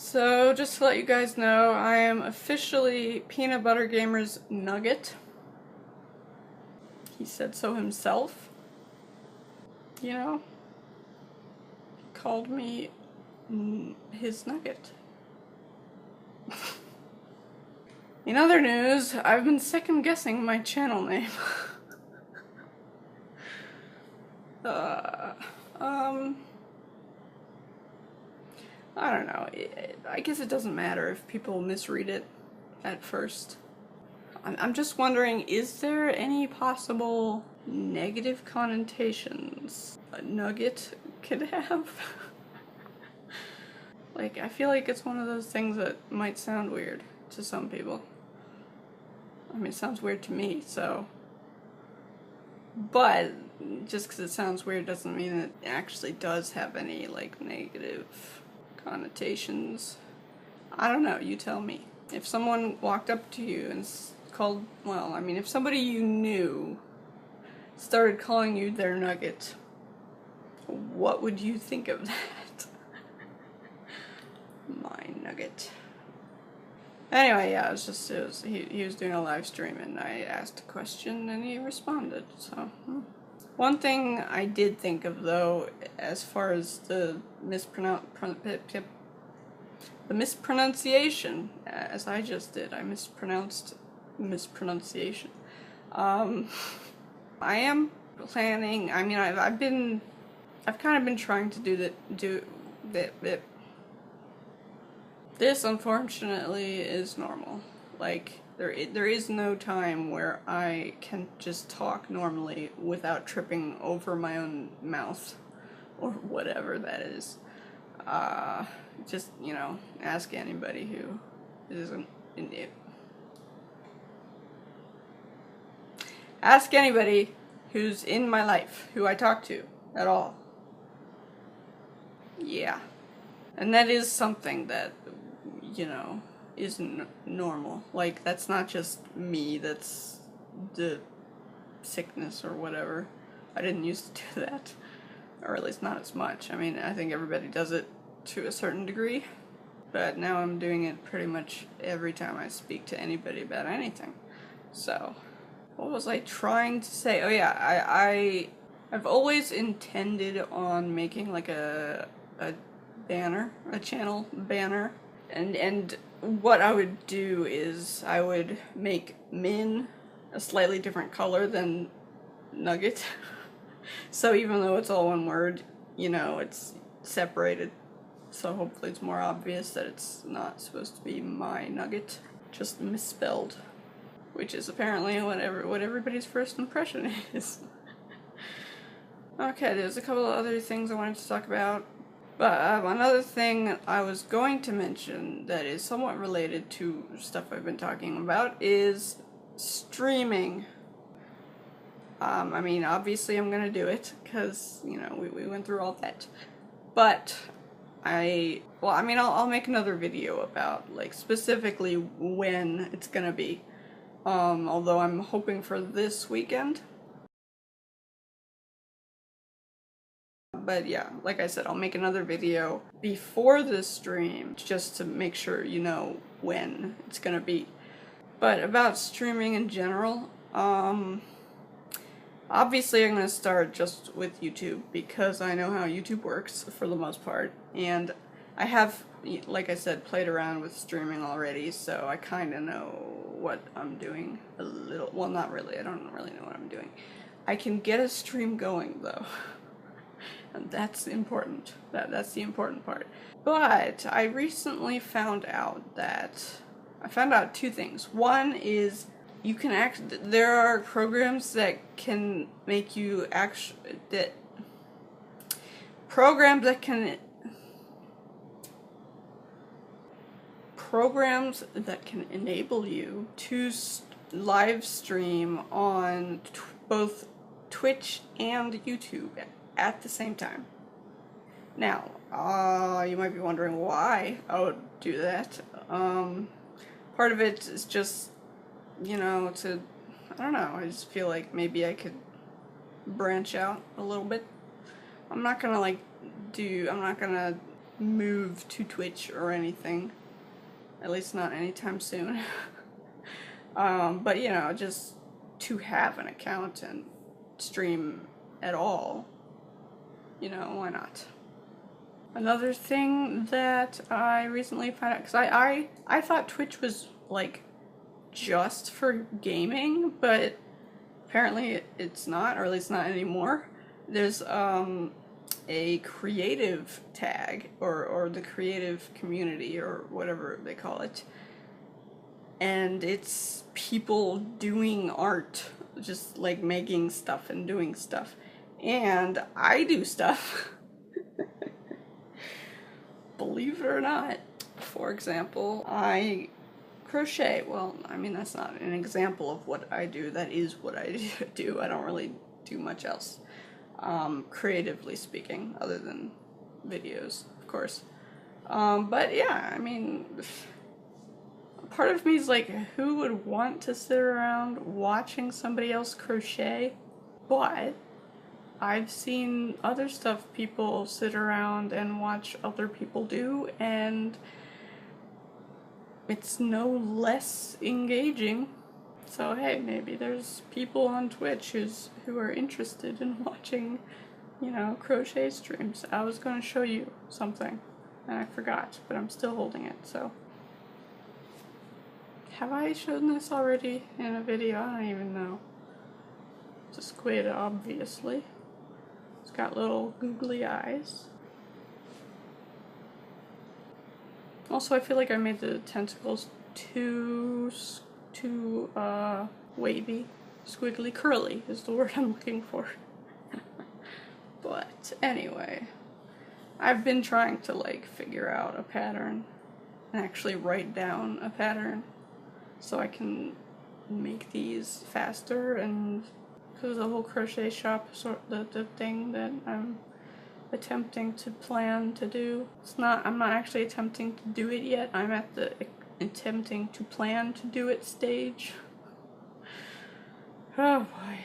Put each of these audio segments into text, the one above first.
So, just to let you guys know, I am officially Peanut Butter Gamer's Nugget. He said so himself. You know? He called me his Nugget. In other news, I've been second guessing my channel name. I don't know. I guess it doesn't matter if people misread it at first. I'm just wondering, is there any possible negative connotations a nugget could have? Like, I feel like it's one of those things that might sound weird to some people. I mean, it sounds weird to me, so. But just because it sounds weird doesn't mean it actually does have any, like, negative connotations. I don't know, you tell me. If someone walked up to you and called, well, I mean, if somebody you knew started calling you their nugget, what would you think of that? My nugget. Anyway, yeah, he was doing a live stream and I asked a question and he responded, so. One thing I did think of, though, as far as the mispronunciation, as I just did, I mispronounced mispronunciation. I am planning, I mean, I've kind of been trying to do that. This, unfortunately, is normal. Like, there is no time where I can just talk normally without tripping over my own mouth, or whatever that is. Just, you know, ask anybody who isn't in it. Ask anybody who's in my life, who I talk to at all. Yeah. And that is something that, you know, isn't normal. Like, that's not just me, that's the sickness or whatever. I didn't used to do that. Or at least not as much. I mean, I think everybody does it to a certain degree. But now I'm doing it pretty much every time I speak to anybody about anything. So, what was I trying to say? Oh yeah, I've always intended on making like a banner, a channel banner. And what I would do is I would make Min a slightly different color than Nugget. So even though it's all one word, you know, it's separated. So hopefully it's more obvious that it's not supposed to be my Nugget, just misspelled. Which is apparently what everybody's first impression is. Okay, there's a couple of other things I wanted to talk about. But another thing I was going to mention that is somewhat related to stuff I've been talking about is streaming. I mean, obviously I'm gonna do it, because, you know, we went through all that. But I'll make another video about, like, specifically when it's gonna be. Although I'm hoping for this weekend. But yeah, like I said, I'll make another video before this stream just to make sure you know when it's gonna be. But about streaming in general, obviously I'm gonna start just with YouTube because I know how YouTube works for the most part, and I have, like I said, played around with streaming already, so I kind of know what I'm doing a little. Well, not really, I don't really know what I'm doing. I can get a stream going, though. And that's important. That's the important part. But I recently found out two things. One is you can there are programs that can make you programs that can enable you to live stream on both Twitch and YouTube at the same time. Now, you might be wondering why I would do that. Part of it is just, you know, I don't know, I just feel like maybe I could branch out a little bit. I'm not gonna move to Twitch or anything. At least not anytime soon. But you know, just to have an account and stream at all, you know, why not? Another thing that I recently found out, because I thought Twitch was like just for gaming, but apparently it's not, or at least not anymore. There's a creative tag, or the creative community, or whatever they call it. And it's people doing art, just like making stuff and doing stuff. And I do stuff. Believe it or not. For example, I crochet. Well, I mean, that's not an example of what I do. That is what I do. I don't really do much else. Creatively speaking, other than videos, of course. But yeah, I mean, part of me is like, who would want to sit around watching somebody else crochet? But I've seen other stuff people sit around and watch other people do, and it's no less engaging. So hey, maybe there's people on Twitch who are interested in watching, you know, crochet streams. I was going to show you something, and I forgot, but I'm still holding it, so. Have I shown this already in a video? I don't even know. It's a squid, obviously. It's got little googly eyes. Also, I feel like I made the tentacles too wavy. Squiggly curly is the word I'm looking for. But anyway, I've been trying to like figure out a pattern and actually write down a pattern so I can make these faster, and because the whole crochet shop is sort of the thing that I'm attempting to plan to do. I'm not actually attempting to do it yet. I'm at the attempting to plan to do it stage. Oh boy.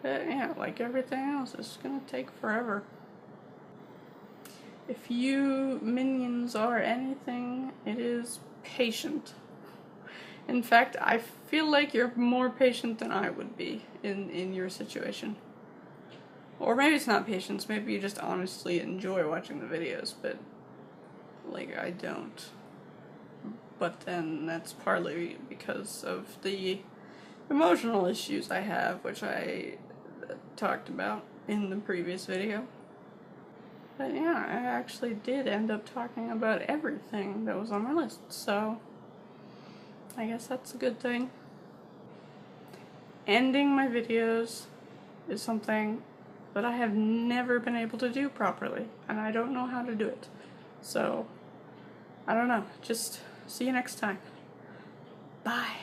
But yeah, like everything else, it's gonna take forever. If you minions are anything, it is patient. In fact, I feel like you're more patient than I would be in your situation. Or maybe it's not patience, maybe you just honestly enjoy watching the videos, but like I don't. But then that's partly because of the emotional issues I have, which I talked about in the previous video. But yeah, I actually did end up talking about everything that was on my list, so I guess that's a good thing. Ending my videos is something that I have never been able to do properly, and I don't know how to do it. So, I don't know. Just see you next time. Bye.